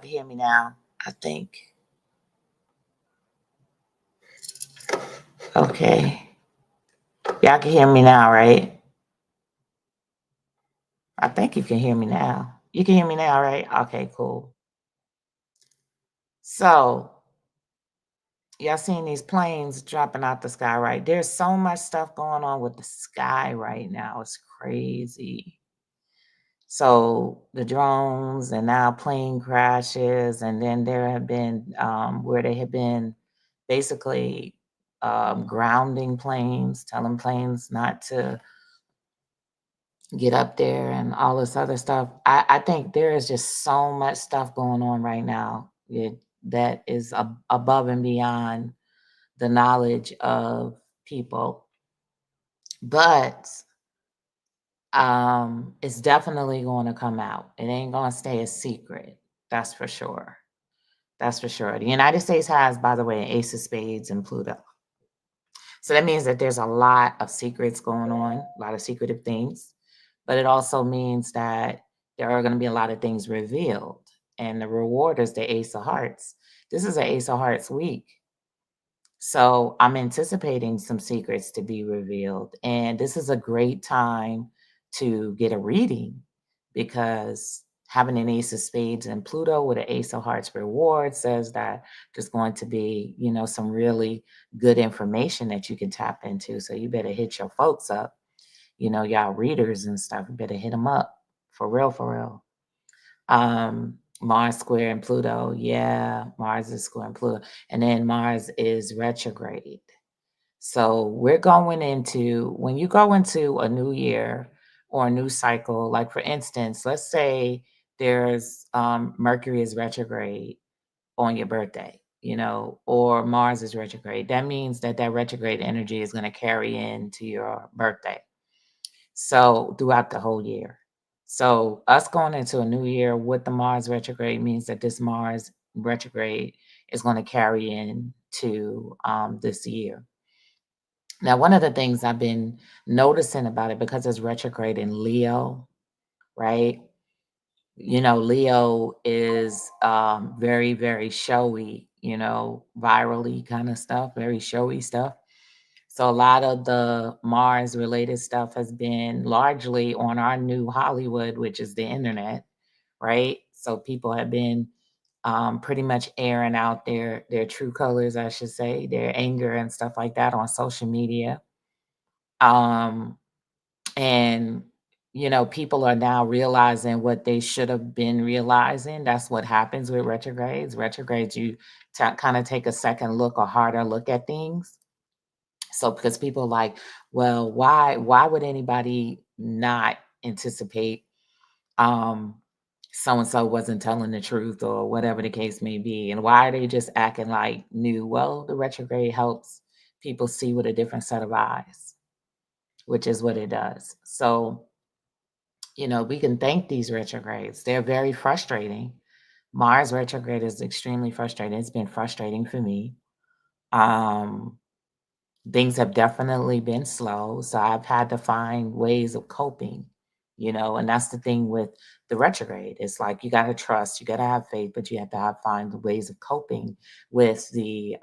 Hear me now, I think. Okay. Y'all can hear me now, right? I think you can hear me now. You can hear me now, right? Okay, cool. So, y'all seen these planes dropping out the sky, right? There's so much stuff going on with the sky right now. It's crazy. So, the drones and now plane crashes, and then there have been where they have been basically grounding planes, telling planes not to get up there and all this other stuff. I think there is just so much stuff going on right now that is above and beyond the knowledge of people. But it's definitely going to come out. It ain't going to stay a secret. That's for sure. That's for sure. The United States has, by the way, an Ace of Spades and Pluto. So that means that there's a lot of secrets going on, a lot of secretive things. But it also means that there are going to be a lot of things revealed. And the reward is the Ace of Hearts. This is an Ace of Hearts week. So I'm anticipating some secrets to be revealed. And this is a great time to get a reading because having an Ace of Spades and Pluto with an Ace of Hearts reward says that there's going to be, some really good information that you can tap into. So you better hit your folks up, y'all readers and stuff. You better hit them up for real, for real. Mars square and Pluto. Yeah, Mars is square and Pluto. And then Mars is retrograde. So we're going into, when you go into a new year or a new cycle, like for instance, let's say there's Mercury is retrograde on your birthday, or Mars is retrograde. That means that retrograde energy is going to carry into your birthday. So throughout the whole year. So us going into a new year with the Mars retrograde means that this Mars retrograde is going to carry into this year. Now, one of the things I've been noticing about it, because it's retrograde in Leo, right? Leo is very, very showy, virally kind of stuff, very showy stuff. So a lot of the Mars related stuff has been largely on our new Hollywood, which is the internet, right? So people have been pretty much airing out their true colors, I should say, their anger and stuff like that on social media. Um, and people are now realizing what they should have been realizing. That's what happens with retrogrades. Retrogrades, you kind of take a second look or harder look at things. So because people are like, well, why would anybody not anticipate um so and so wasn't telling the truth or whatever the case may be? And why are they just acting like new? Well, the retrograde helps people see with a different set of eyes, which is what it does. So, we can thank these retrogrades. They're very frustrating. Mars retrograde is extremely frustrating. It's been frustrating for me. Um, Things have definitely been slow, so I've had to find ways of coping, and that's the thing with the retrograde. It's like you got to trust, you got to have faith, but you have to find the ways of coping with with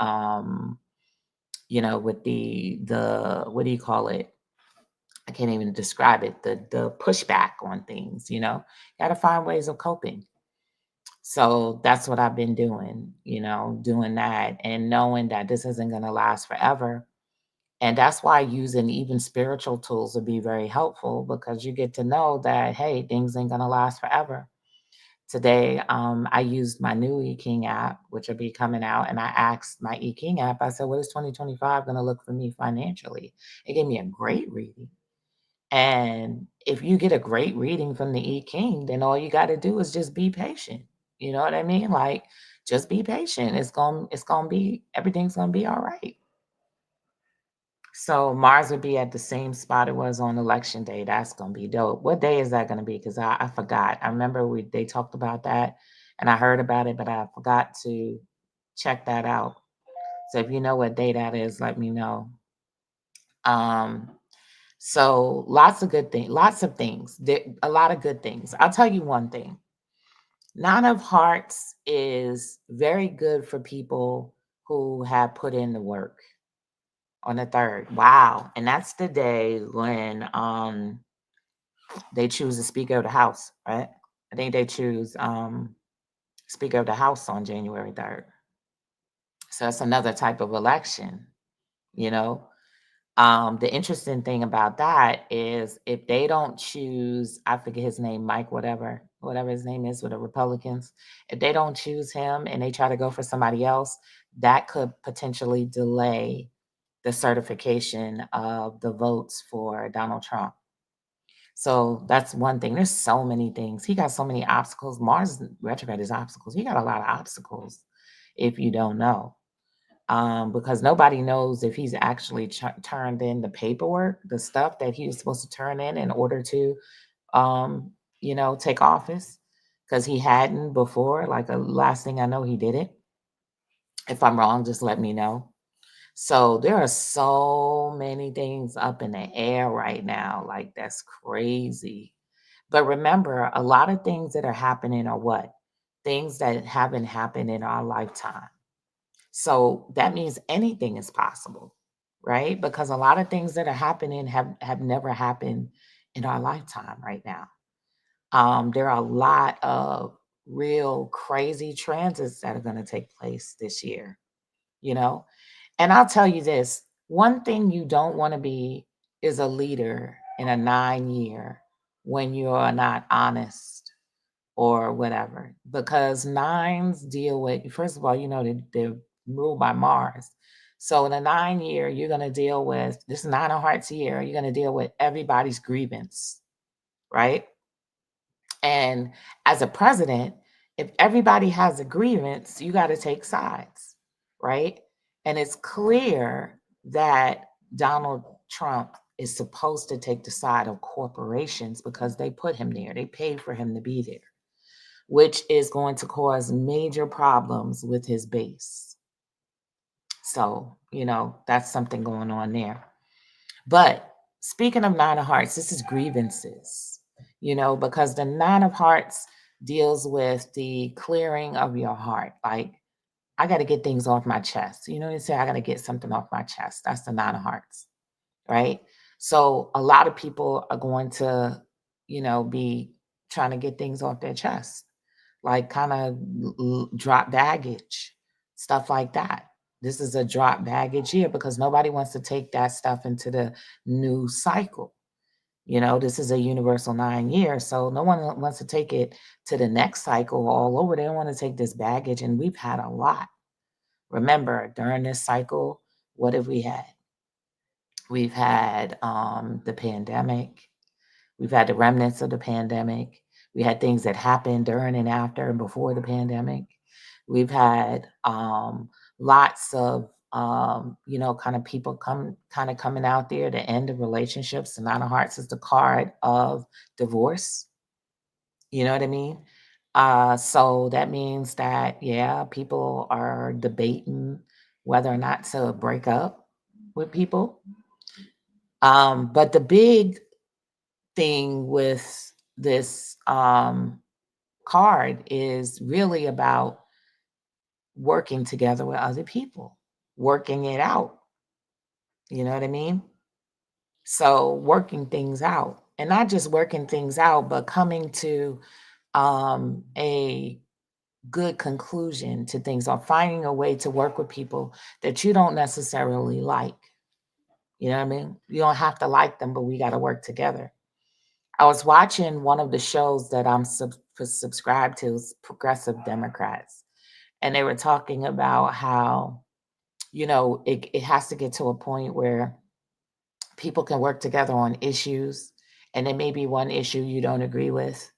the what do you call it? I can't even describe it. The pushback on things, got to find ways of coping. So that's what I've been doing, doing that and knowing that this isn't going to last forever. And that's why using even spiritual tools would be very helpful because you get to know that, hey, things ain't going to last forever. Today, I used my new eKing app, which will be coming out, and I asked my eKing app, I said, what is 2025 going to look for me financially? It gave me a great reading. And if you get a great reading from the eKing, then all you got to do is just be patient. You know what I mean? Like, just be patient. It's gonna be, everything's gonna be all right. So Mars would be at the same spot it was on election day. That's gonna be dope. What day is that gonna be? Because I forgot. I remember they talked about that and I heard about it, but I forgot to check that out. So if you know what day that is, let me know. Um, so lots of good things, lots of things. A lot of good things. I'll tell you one thing. Nine of Hearts is very good for people who have put in the work on the third. Wow. And that's the day when they choose the Speaker of the House, right? I think they choose Speaker of the House on January 3rd. So that's another type of election, you know. The interesting thing about that is if they don't choose, I forget his name, Mike, whatever his name is with the Republicans, if they don't choose him and they try to go for somebody else, that could potentially delay the certification of the votes for Donald Trump. So that's one thing. There's so many things. He got so many obstacles. Mars retrograde is obstacles. He got a lot of obstacles if you don't know. Because nobody knows if he's actually turned in the paperwork, the stuff that he was supposed to turn in order to, um, take office. Because he hadn't before. Like the last thing I know, he did it. If I'm wrong, just let me know. So there are so many things up in the air right now. Like that's crazy. But remember, a lot of things that are happening are what? Things that haven't happened in our lifetime. So that means anything is possible, right? Because a lot of things that are happening have never happened in our lifetime right now. There are a lot of real crazy transits that are going to take place this year, you know? And I'll tell you this, one thing you don't want to be is a leader in a 9 year when you're not honest or whatever. Because nines deal with, first of all, they're ruled by Mars. So in a 9 year, you're going to deal with this nine of hearts year, you're going to deal with everybody's grievance, right? And as a president, if everybody has a grievance, you got to take sides, right? And it's clear that Donald Trump is supposed to take the side of corporations because they put him there, they paid for him to be there, which is going to cause major problems with his base. So, that's something going on there. But speaking of Nine of Hearts, this is grievances, because the Nine of Hearts deals with the clearing of your heart. Like, I got to get things off my chest. You say, I got to get something off my chest. That's the Nine of Hearts, right? So, a lot of people are going to, be trying to get things off their chest, like kind of drop baggage, stuff like that. This is a drop baggage year because nobody wants to take that stuff into the new cycle. This is a universal 9 year, so no one wants to take it to the next cycle all over. They don't want to take this baggage, and we've had a lot. Remember, during this cycle, what have we had? We've had the pandemic. We've had the remnants of the pandemic. We had things that happened during and after and before the pandemic. We've had lots of kind of people coming out there, the end of relationships. The Nine of Hearts is the card of divorce. You know what I mean? So that means that, yeah, people are debating whether or not to break up with people. But the big thing with this card is really about working together with other people, working it out. You know what I mean? So working things out, and not just working things out, but coming to a good conclusion to things, or finding a way to work with people that you don't necessarily like. You know what I mean? You don't have to like them, but we got to work together. I was watching one of the shows that I'm subscribed to, is Progressive Democrats, and they were talking about how, it has to get to a point where people can work together on issues, and there may be one issue you don't agree with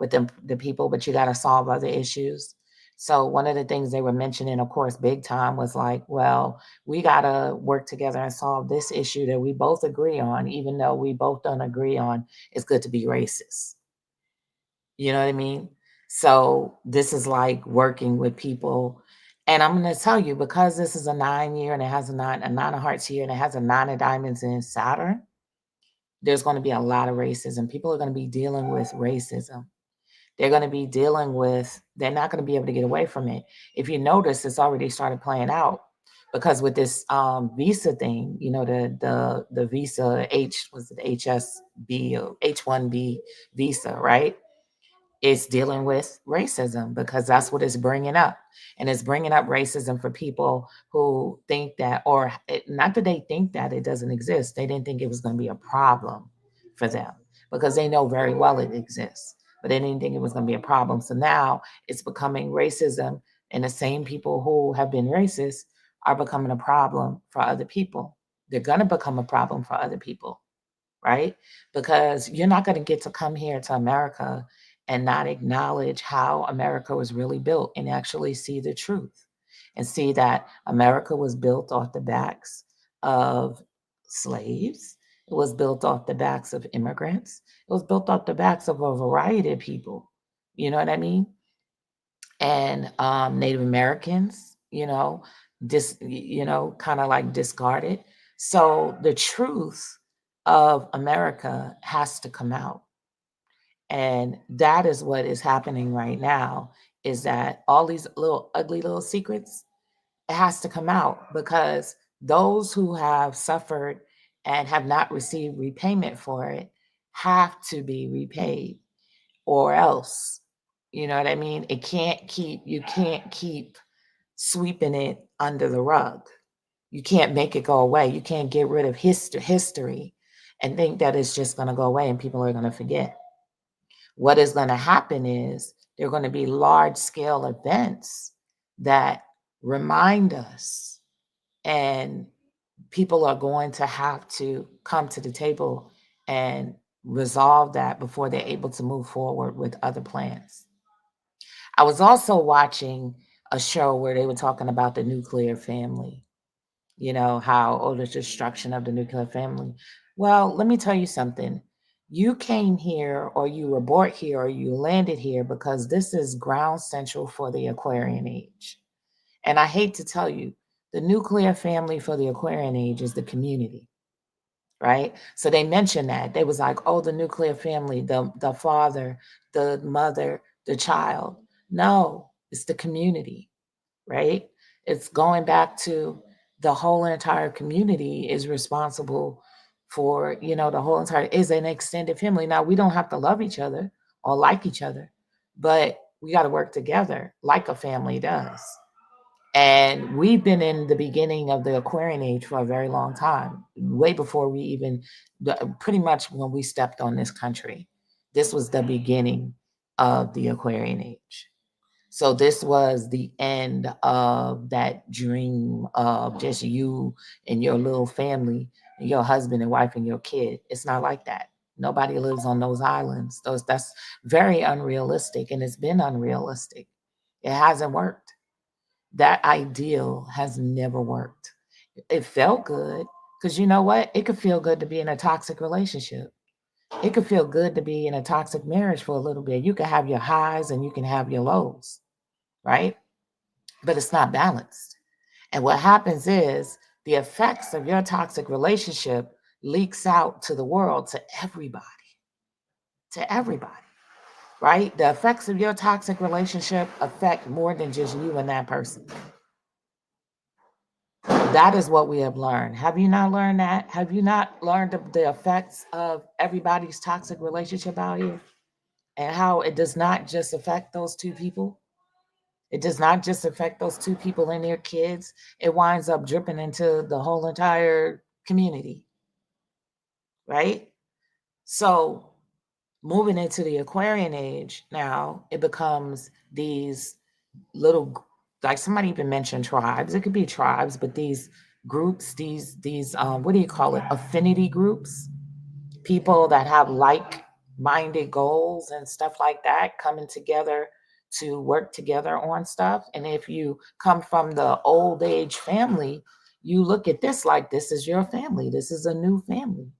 the people, but you got to solve other issues. So one of the things they were mentioning, of course, big time, was like, well, we got to work together and solve this issue that we both agree on, even though we both don't agree on it's good to be racist. You know what I mean? So this is like working with people. And I'm going to tell you, because this is a 9 year and it has a nine of hearts here and it has a nine of diamonds in Saturn, there's going to be a lot of racism. People are going to be dealing with racism. They're going to be dealing with, they're not going to be able to get away from it. If you notice, it's already started playing out because with this visa thing, the visa H was it HSB or H1B visa, right? It's dealing with racism because that's what it's bringing up. And it's bringing up racism for people who think that, or not that they think that it doesn't exist. They didn't think it was going to be a problem for them because they know very well it exists, but they didn't think it was going to be a problem. So now it's becoming racism, and the same people who have been racist are becoming a problem for other people. They're going to become a problem for other people, right? Because you're not going to get to come here to America and not acknowledge how America was really built and actually see the truth and see that America was built off the backs of slaves. It was built off the backs of immigrants. It was built off the backs of a variety of people. You know what I mean? And Native Americans, kind of like discarded. So the truth of America has to come out. And that is what is happening right now is that all these little ugly little secrets, it has to come out because those who have suffered and have not received repayment for it have to be repaid or else. You know what I mean? You can't keep sweeping it under the rug. You can't make it go away. You can't get rid of history and think that it's just going to go away and people are going to forget. What is going to happen is there are going to be large scale events that remind us, and people are going to have to come to the table and resolve that before they're able to move forward with other plans. I was also watching a show where they were talking about the nuclear family, how, oh, the destruction of the nuclear family. Well, let me tell you something. You came here, or you were born here, or you landed here because this is ground central for the Aquarian age. And I hate to tell you, the nuclear family for the Aquarian age is the community, right? So they mentioned that. They was like, oh, the nuclear family, the father, the mother, the child. No, it's the community, right? It's going back to the whole entire community is responsible for, the whole entire is an extended family. Now we don't have to love each other or like each other, but we got to work together like a family does. And we've been in the beginning of the Aquarian age for a very long time, way before we even, pretty much when we stepped on this country. This was the beginning of the Aquarian age. So this was the end of that dream of just you and your little family, and your husband and wife and your kid. It's not like that. Nobody lives on those islands. That's very unrealistic, and it's been unrealistic. It hasn't worked. That ideal has never worked. It felt good because you know what? It could feel good to be in a toxic relationship. It could feel good to be in a toxic marriage for a little bit. You can have your highs and you can have your lows, right? But it's not balanced. And what happens is the effects of your toxic relationship leaks out to the world, to everybody, right? The effects of your toxic relationship affect more than just you and that person. That is what we have learned. Have you not learned that? Have you not learned the effects of everybody's toxic relationship out here and how it does not just affect those two people? It does not just affect those two people and their kids. It winds up dripping into the whole entire community, right? So, moving into the Aquarian age now, it becomes these little, like somebody even mentioned tribes. It could be tribes, but these groups, these what do you call it? Affinity groups, people that have like-minded goals and stuff like that coming together to work together on stuff. And if you come from the old age family, you look at this like this is your family. This is a new family.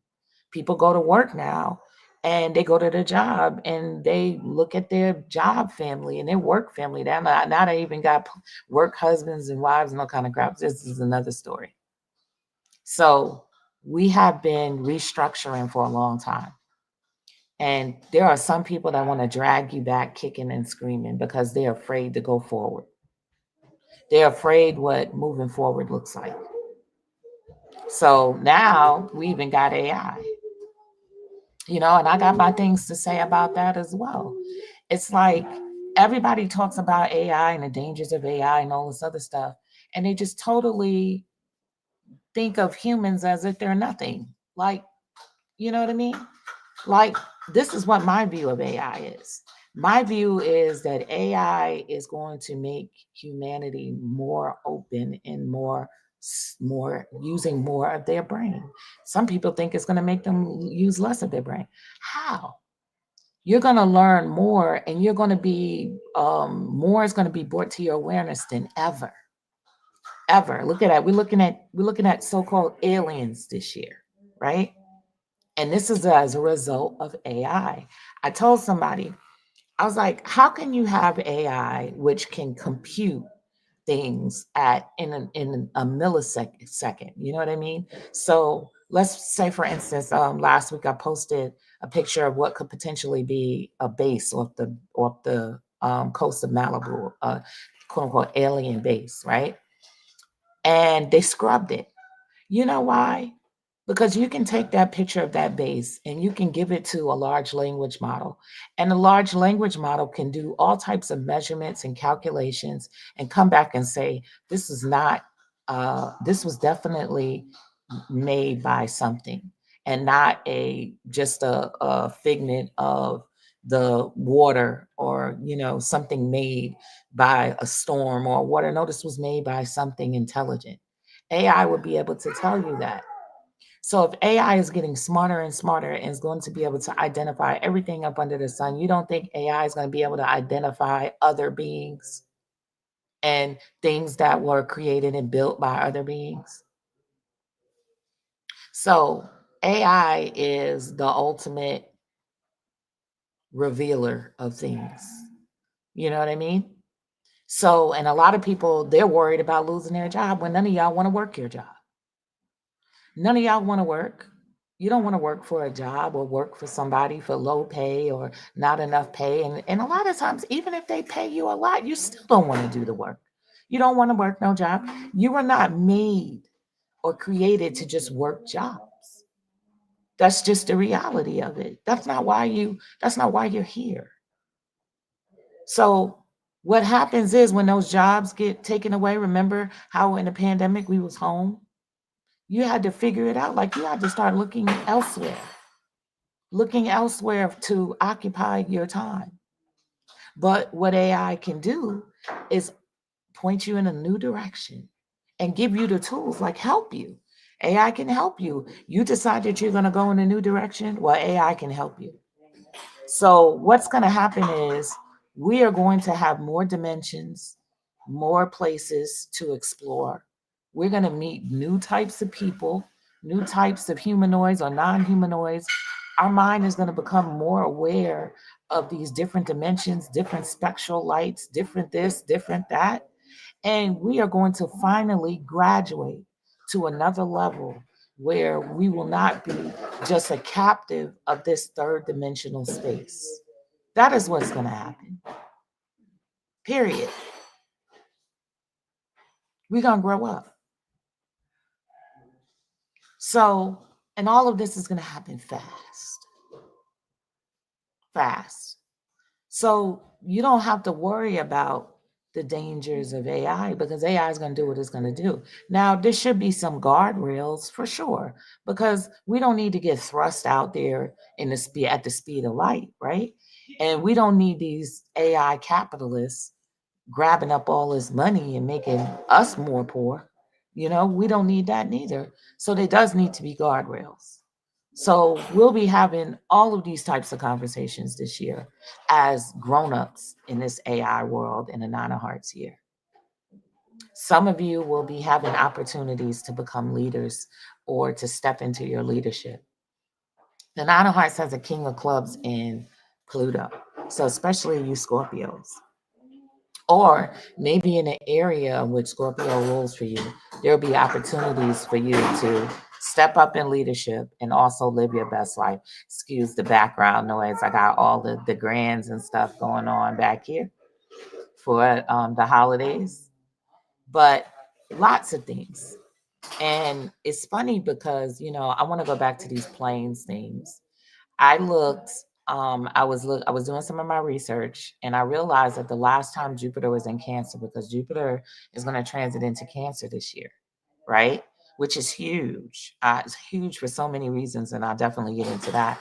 People go to work now and they go to their job and they look at their job family and their work family. Now they even got work husbands and wives and all kind of crap. This is another story. So we have been restructuring for a long time. And there are some people that want to drag you back kicking and screaming because they're afraid to go forward. They're afraid what moving forward looks like. So now we even got AI, and I got my things to say about that as well. It's like everybody talks about AI and the dangers of AI and all this other stuff, and they just totally think of humans as if they're nothing. Like, you know what I mean? Like, this is what my view of AI is. My view is that AI is going to make humanity more open and more using more of their brain. Some people think it's going to make them use less of their brain. How? You're going to learn more, and you're going to be more is going to be brought to your awareness than ever. Look at that. We're looking at so-called aliens this year, right? And this is as a result of AI. I told somebody, I was like, how can you have AI which can compute things in a millisecond second? You know what I mean? So let's say, for instance, last week I posted a picture of what could potentially be a base off the coast of Malibu, quote unquote alien base, right? And they scrubbed it. You know why? Because you can take that picture of that base and you can give it to a large language model. And the large language model can do all types of measurements and calculations and come back and say, this is not, this was definitely made by something and not just a figment of the water, or something made by a storm or water. No, this was made by something intelligent. AI would be able to tell you that. So if AI is getting smarter and smarter and is going to be able to identify everything up under the sun, you don't think AI is going to be able to identify other beings and things that were created and built by other beings? So AI is the ultimate revealer of things. You know what I mean? So, and a lot of people, they're worried about losing their job when none of y'all want to work your job. None of y'all want to work. You don't want to work for a job or work for somebody for low pay or not enough pay. And a lot of times, even if they pay you a lot, you still don't want to do the work. You don't want to work no job. You were not made or created to just work jobs. That's just the reality of it. That's not why you're here. So what happens is when those jobs get taken away, remember how in the pandemic we was home? You had to figure it out. Like, you had to start looking elsewhere to occupy your time. But what AI can do is point you in a new direction and give you the tools, like help you. AI can help you. You decide that you're going to go in a new direction, well, AI can help you. So, what's going to happen is we are going to have more dimensions, more places to explore. We're going to meet new types of people, new types of humanoids or non humanoids. Our mind is going to become more aware of these different dimensions, different spectral lights, different this, different that. And we are going to finally graduate to another level where we will not be just a captive of this third dimensional space. That is what's going to happen. Period. We're going to grow up. So, and all of this is going to happen fast. Fast. So you don't have to worry about the dangers of AI because AI is going to do what it's going to do. Now, there should be some guardrails for sure because we don't need to get thrust out there in the speed at the speed of light, right? And we don't need these AI capitalists grabbing up all this money and making us more poor. We don't need that neither. So there does need to be guardrails. So we'll be having all of these types of conversations this year as grown-ups in this AI world in the Nine of Hearts year. Some of you will be having opportunities to become leaders or to step into your leadership. The Nine of Hearts has a King of Clubs in Pluto. So especially you Scorpios. Or maybe in an area in which Scorpio rules for you, there'll be opportunities for you to Step up in leadership and also live your best life. Excuse the background noise. I got all the grands and stuff going on back here for the holidays, but lots of things. And it's funny because, I want to go back to these planes things. I looked, I was doing some of my research and I realized that the last time Jupiter was in Cancer, because Jupiter is going to transit into Cancer this year, right? Which is huge. It's huge for so many reasons, and I'll definitely get into that.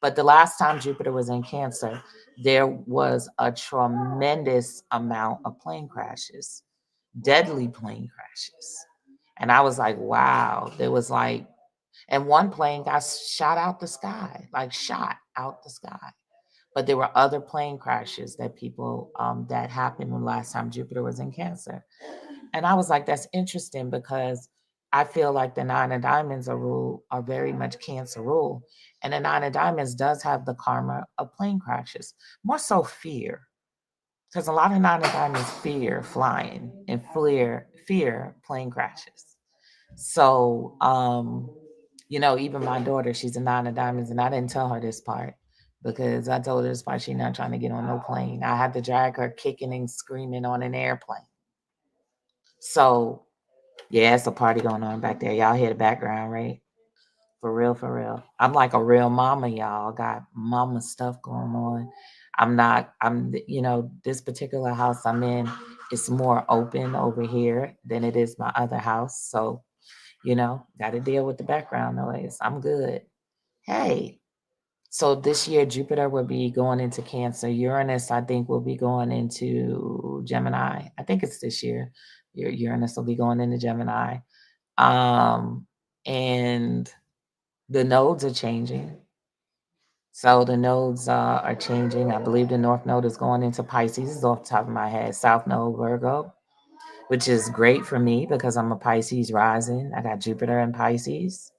But the last time Jupiter was in Cancer, there was a tremendous amount of plane crashes, deadly plane crashes. And I was like, wow, there was like, and one plane got shot out the sky, like shot out the sky. But there were other plane crashes that people that happened when last time Jupiter was in Cancer. And I was like, that's interesting because I feel like the nine of diamonds are very much Cancer rule. And the nine of diamonds does have the karma of plane crashes, more so fear. Because a lot of nine of diamonds fear flying and fear plane crashes. So, even my daughter, she's a nine of diamonds, and I didn't tell her this part because I told her this part she's not trying to get on no plane. I had to drag her kicking and screaming on an airplane. So, yeah, it's a party going on back there. Y'all hear the background, right? For real, for real. I'm like a real mama, y'all. Got mama stuff going on. This particular house I'm in, it's more open over here than it is my other house. So, got to deal with the background noise. I'm good. Hey, so this year Jupiter will be going into Cancer. Uranus, I think, will be going into Gemini. I think it's this year. Your Uranus will be going into Gemini. Um, and the nodes are changing. So the nodes are changing. I believe the North Node is going into Pisces. This is off the top of my head. South Node Virgo, which is great for me because I'm a Pisces rising. I got Jupiter in Pisces.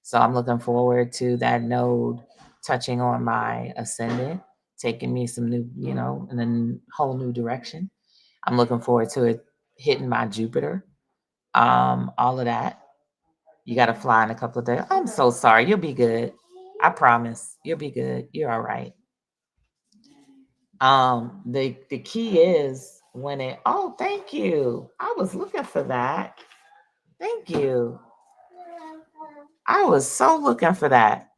So I'm looking forward to that node touching on my ascendant, taking me some new, in a whole new direction. I'm looking forward to it hitting my Jupiter. All of that. You got to fly in a couple of days. I'm so sorry. You'll be good. I promise. You'll be good. You're all right. The key is when it. Oh, thank you. I was looking for that. Thank you. I was so looking for that.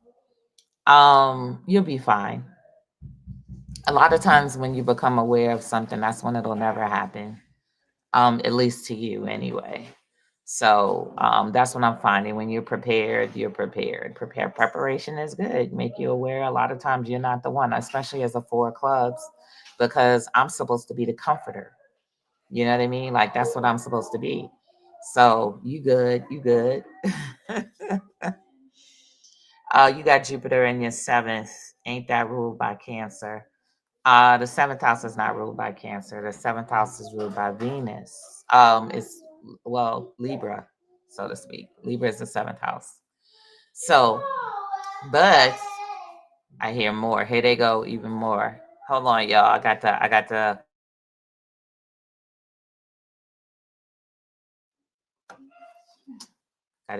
You'll be fine. A lot of times when you become aware of something, that's when it'll never happen. At least to you anyway. So that's what I'm finding. When you're prepared, you're prepared. Preparation is good. Make you aware. A lot of times you're not the one, especially as a four of clubs, because I'm supposed to be the comforter. You know what I mean? Like that's what I'm supposed to be. So you good, you good. You got Jupiter in your seventh. Ain't that ruled by Cancer? The seventh house is not ruled by Cancer. The seventh house is ruled by Venus. It's Libra, so to speak. Libra is the seventh house. So, but I hear more. Here they go, even more. Hold on, y'all. I got to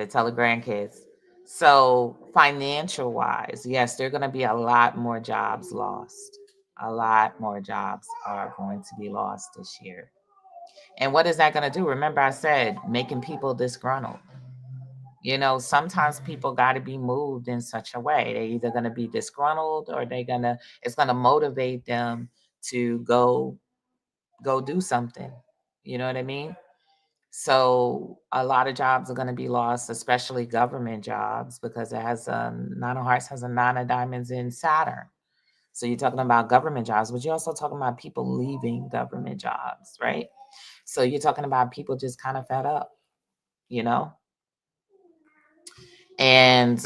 tell the grandkids. So, financial wise, yes, there are going to be a lot more jobs lost. A lot more jobs are going to be lost this year. And what is that going to do? Remember, I said making people disgruntled. Sometimes people got to be moved in such a way. They're either going to be disgruntled or it's going to motivate them to go do something. You know what I mean? So a lot of jobs are going to be lost, especially government jobs, because it has Nine of Hearts has a Nine of Diamonds in Saturn. So you're talking about government jobs, but you're also talking about people leaving government jobs, right? So you're talking about people just kind of fed up, you know? And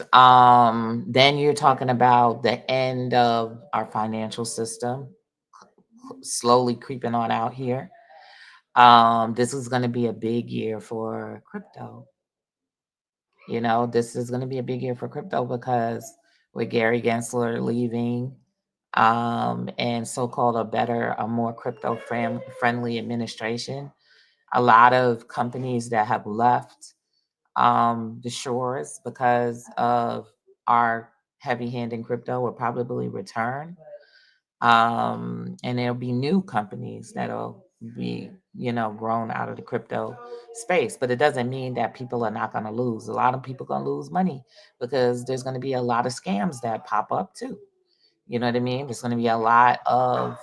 then you're talking about the end of our financial system slowly creeping on out here. This is going to be a big year for crypto. This is going to be a big year for crypto because with Gary Gensler leaving, and so-called a more crypto friendly administration, a lot of companies that have left The shores, because of our heavy hand in crypto, will probably return. And there'll be new companies that'll be, grown out of the crypto space. But it doesn't mean that people are not going to lose. A lot of people going to lose money because there's going to be a lot of scams that pop up too. You know what I mean? There's going to be a lot of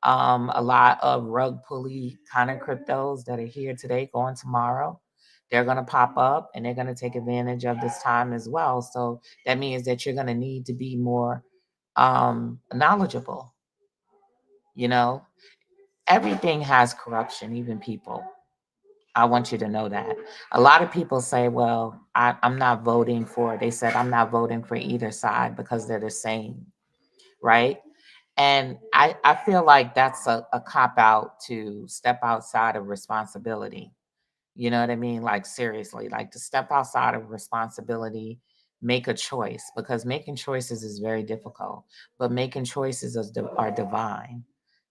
rug pulley kind of cryptos that are here today, going tomorrow. They're going to pop up and they're going to take advantage of this time as well. So that means that you're going to need to be more knowledgeable. You know, everything has corruption, even people. I want you to know that. A lot of people say, well, I'm not voting for, they said, I'm not voting for either side because they're the same, right? And I feel like that's a cop out to step outside of responsibility. You know what I mean? Like, seriously, like to step outside of responsibility, make a choice, because making choices is very difficult, but making choices are divine,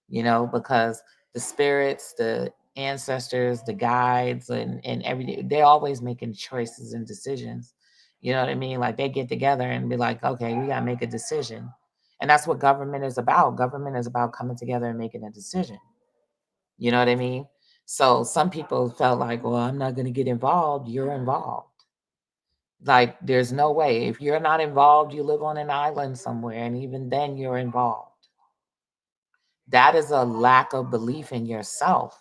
because the spirits, the ancestors, the guides, and everything, they're always making choices and decisions. You know what I mean? Like they get together and be like, okay, we got to make a decision. And that's what government is about. Government is about coming together and making a decision. You know what I mean? So some people felt like, well, I'm not going to get involved. You're involved. Like there's no way. If you're not involved, you live on an island somewhere, and even then you're involved. That is a lack of belief in yourself,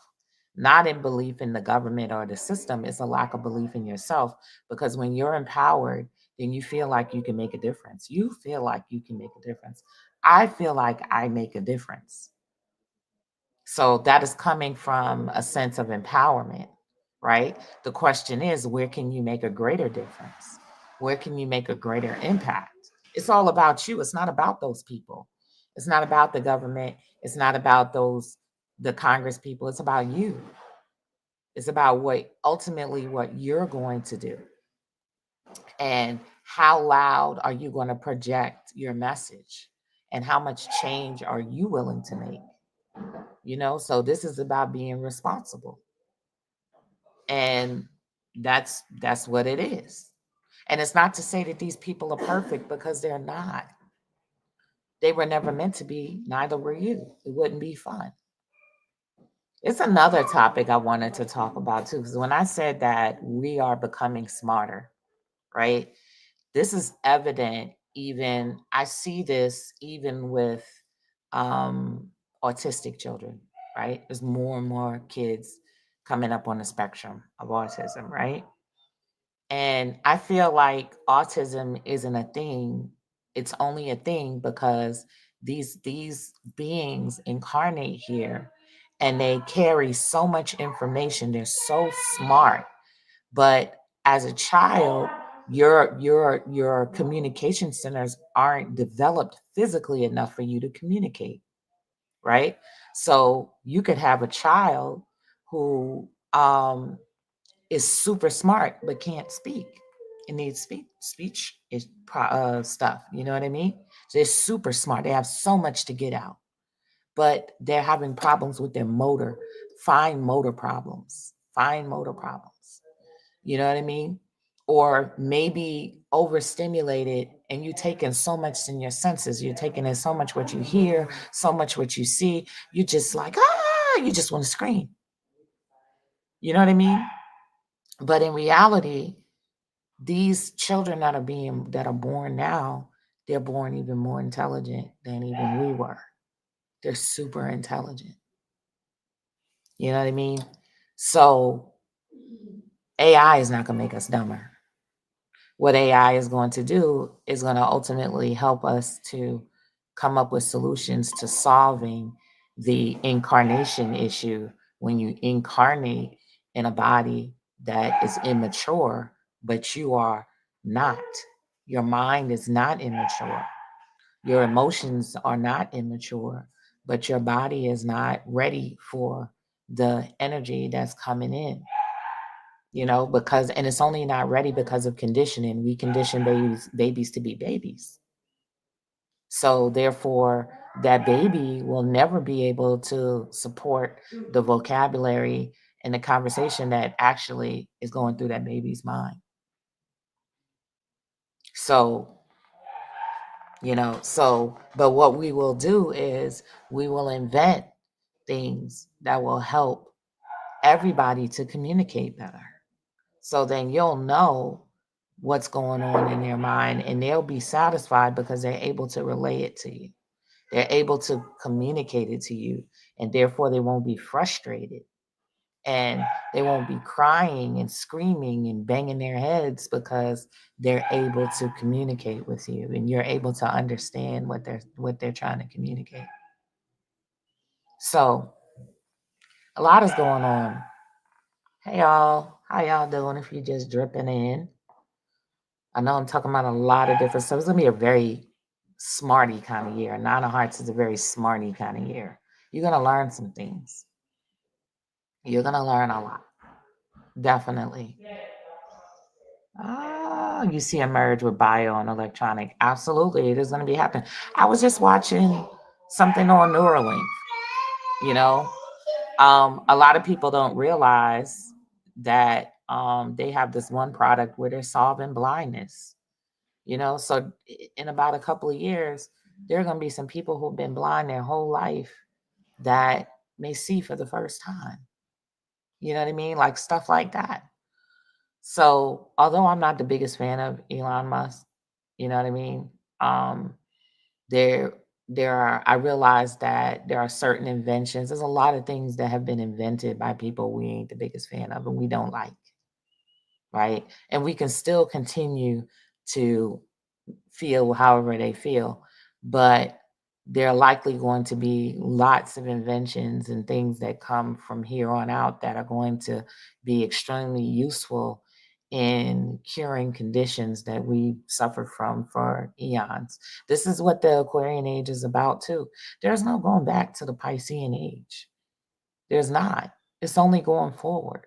not in belief in the government or the system. It's a lack of belief in yourself, because when you're empowered, then you feel like you can make a difference. You feel like you can make a difference. I feel like I make a difference. So that is coming from a sense of empowerment, right? The question is, where can you make a greater difference? Where can you make a greater impact? It's all about you. It's not about those people. It's not about the government. It's not about the Congress people. It's about you. It's about what you're going to do, and how loud are you going to project your message, and how much change are you willing to make? So this is about being responsible, and that's what it is. And it's not to say that these people are perfect, because they're not. They were never meant to be, neither were you. It wouldn't be fun. It's another topic I wanted to talk about too, because when I said that we are becoming smarter, right? This is evident, even I see this even with um, autistic children, right? There's more and more kids coming up on the spectrum of autism, right? And I feel like autism isn't a thing. It's only a thing because these beings incarnate here, and they carry so much information. They're so smart. But as a child, your communication centers aren't developed physically enough for you to communicate, right? So you could have a child who is super smart but can't speak. It needs speech is stuff. You know what I mean? They're super smart. They have so much to get out, but they're having problems with their fine motor problems, fine motor problems. You know what I mean? Or maybe overstimulated, and you take in so much in your senses. You're taking in so much what you hear, so much what you see. You just like, you just want to scream. You know what I mean? But in reality, these children that are born now, they're born even more intelligent than even we were. They're super intelligent. You know what I mean? So AI is not going to make us dumber. What AI is going to do is going to ultimately help us to come up with solutions to solving the incarnation issue. When you incarnate in a body that is immature, but you are not. Your mind is not immature. Your emotions are not immature, but your body is not ready for the energy that's coming in. Because, and it's only not ready because of conditioning. We condition babies to be babies. So therefore, that baby will never be able to support the vocabulary and the conversation that actually is going through that baby's mind. So, but what we will do is we will invent things that will help everybody to communicate better. So then you'll know what's going on in their mind and they'll be satisfied because they're able to relay it to you. They're able to communicate it to you, and therefore they won't be frustrated and they won't be crying and screaming and banging their heads because they're able to communicate with you and you're able to understand what they're trying to communicate. So a lot is going on. Hey y'all, how y'all doing if you're just dripping in? I know I'm talking about a lot of different stuff. It's gonna be a very smarty kind of year. Nine of Hearts is a very smarty kind of year. You're gonna learn some things. You're gonna learn a lot. Definitely. Ah, you see a merge with bio and electronic. Absolutely, it is gonna be happening. I was just watching something on Neuralink, you know. A lot of people don't realize that they have this one product where they're solving blindness. So in about a couple of years, there are going to be some people who've been blind their whole life that may see for the first time. You know what I mean? Like stuff like that. So although I'm not the biggest fan of Elon Musk, you know what I mean? Um, there I realize that there are certain inventions. There's a lot of things that have been invented by people we ain't the biggest fan of and we don't like, right? And we can still continue to feel however they feel, but there are likely going to be lots of inventions and things that come from here on out that are going to be extremely useful in curing conditions that we suffered from for eons. This is what the Aquarian age is about too. There's no going back to the Piscean age. There's not. It's only going forward.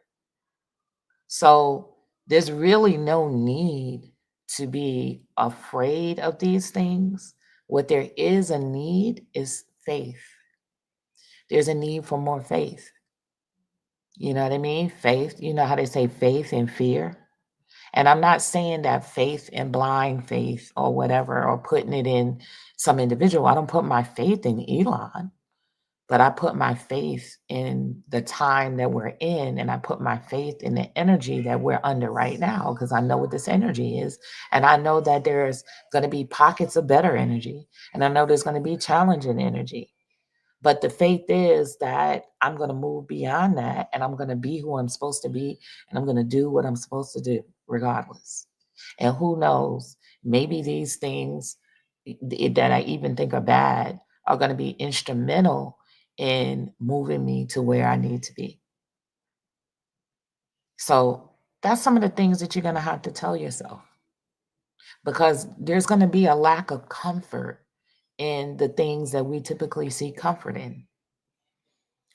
So there's really no need to be afraid of these things. What there is a need is faith. There's a need for more faith. You know what I mean? Faith, you know how they say faith and fear? And I'm not saying that faith and blind faith or whatever, or putting it in some individual. I don't put my faith in Elon. But I put my faith in the time that we're in, and I put my faith in the energy that we're under right now, because I know what this energy is. And I know that there's going to be pockets of better energy. And I know there's going to be challenging energy. But the faith is that I'm going to move beyond that and I'm going to be who I'm supposed to be and I'm going to do what I'm supposed to do regardless. And who knows, maybe these things that I even think are bad are going to be instrumental in moving me to where I need to be. So that's some of the things that you're going to have to tell yourself, because there's going to be a lack of comfort in the things that we typically see comfort in.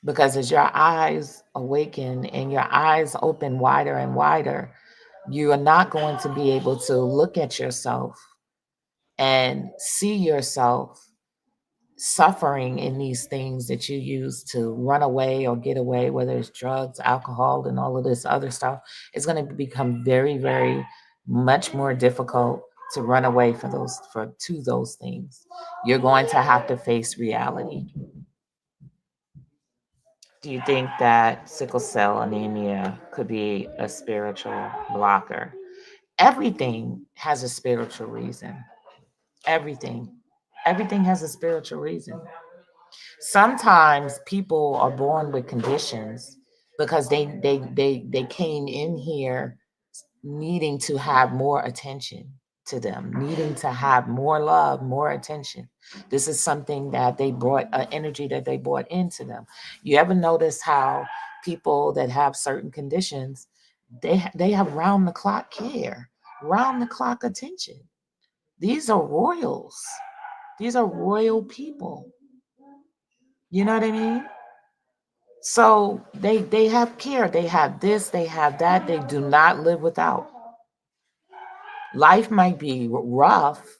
Because as your eyes awaken and your eyes open wider and wider, you are not going to be able to look at yourself and see yourself suffering in these things that you use to run away or get away, whether it's drugs, alcohol, and all of this other stuff. It's going to become very, very much more difficult to run away to those things. You're going to have to face reality. Do you think that sickle cell anemia could be a spiritual blocker? Everything has a spiritual reason. Everything. Everything has a spiritual reason. Sometimes people are born with conditions because they came in here needing to have more attention to them, needing to have more love, more attention. This is something that they brought, an energy that they brought into them. You ever notice how people that have certain conditions, they have round the clock care, round the clock attention. These are royals. These are royal people. You know what I mean? So they have care. They have this, they have that. They do not live without. Life might be rough,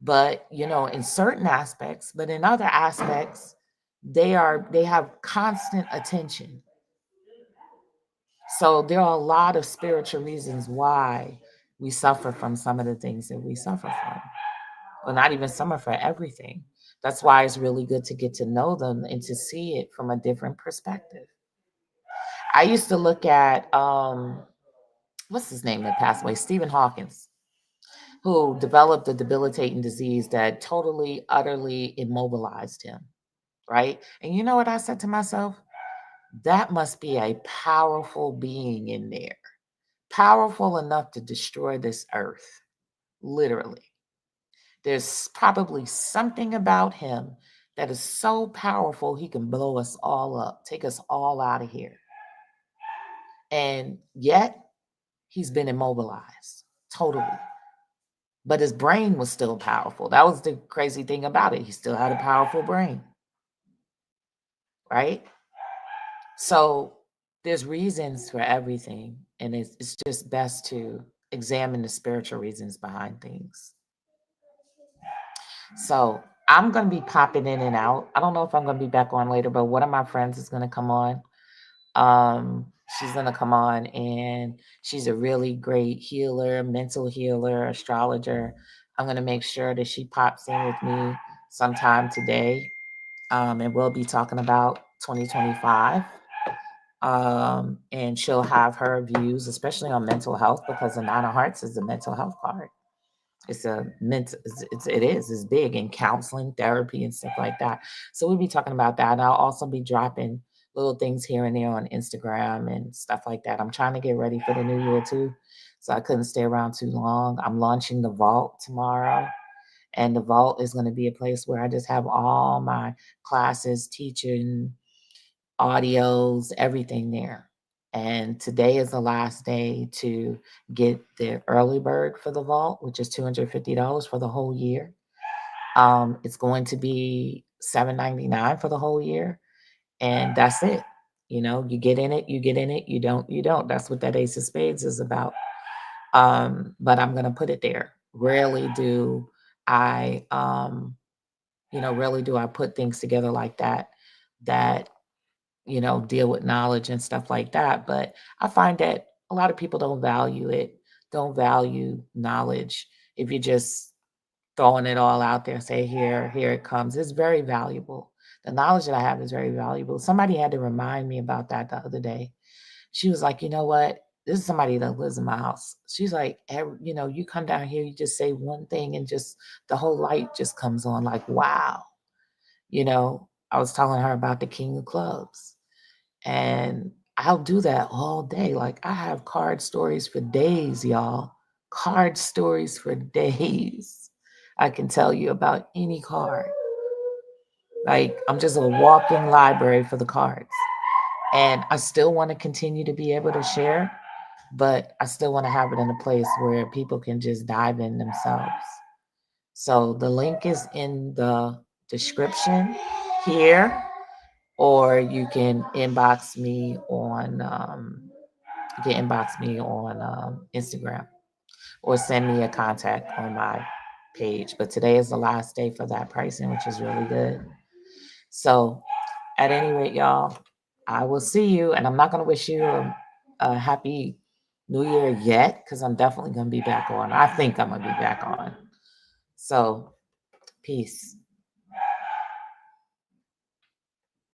but in certain aspects, but in other aspects, they have constant attention. So there are a lot of spiritual reasons why we suffer from some of the things that we suffer from. Well, not even summer, for everything. That's why it's really good to get to know them and to see it from a different perspective. I used to look at what's his name that passed away, Stephen Hawkins, who developed a debilitating disease that totally, utterly immobilized him. Right? And you know what I said to myself? That must be a powerful being in there, powerful enough to destroy this earth, literally. There's probably something about him that is so powerful he can blow us all up, take us all out of here. And yet, he's been immobilized totally. But his brain was still powerful. That was the crazy thing about it. He still had a powerful brain, right? So there's reasons for everything, and it's just best to examine the spiritual reasons behind things. So I'm going to be popping in and out. I don't know if I'm going to be back on later, but one of my friends is going to come on. She's going to come on, and she's a really great healer, mental healer, astrologer. I'm going to make sure that she pops in with me sometime today. And we'll be talking about 2025. And she'll have her views, especially on mental health, because the Nine of Hearts is a mental health card. It's a mental, it's big in counseling, therapy, and stuff like that. So we'll be talking about that. And I'll also be dropping little things here and there on Instagram and stuff like that. I'm trying to get ready for the new year too. So I couldn't stay around too long. I'm launching the vault tomorrow. And the vault is going to be a place where I just have all my classes, teaching, audios, everything there. And today is the last day to get the early bird for the vault, which is $250 for the whole year. It's going to be $799 for the whole year, and that's it. You know, you get in it, you get in it. You don't, you don't. That's what that Ace of Spades is about. But I'm gonna put it there. Rarely do I, rarely do I put things together like that. That deal with knowledge and stuff like that. But I find that a lot of people don't value it, don't value knowledge. If you're just throwing it all out there, say, here it comes, it's very valuable. The knowledge that I have is very valuable. Somebody had to remind me about that the other day. She was like, you know what? This is somebody that lives in my house. She's like, you come down here, you just say one thing and just the whole light just comes on like, wow. I was telling her about the King of Clubs. And I'll do that all day. Like I have card stories for days, y'all. Card stories for days. I can tell you about any card. Like I'm just a walking library for the cards. And I still want to continue to be able to share, but I still want to have it in a place where people can just dive in themselves. So the link is in the description here, or you can inbox me on Instagram, or send me a contact on my page. But today is the last day for that pricing, which is really good. So at any rate, y'all, I will see you, and I'm not going to wish you a happy new year yet, because I'm definitely going to be back on. I think I'm going to be back on. So peace.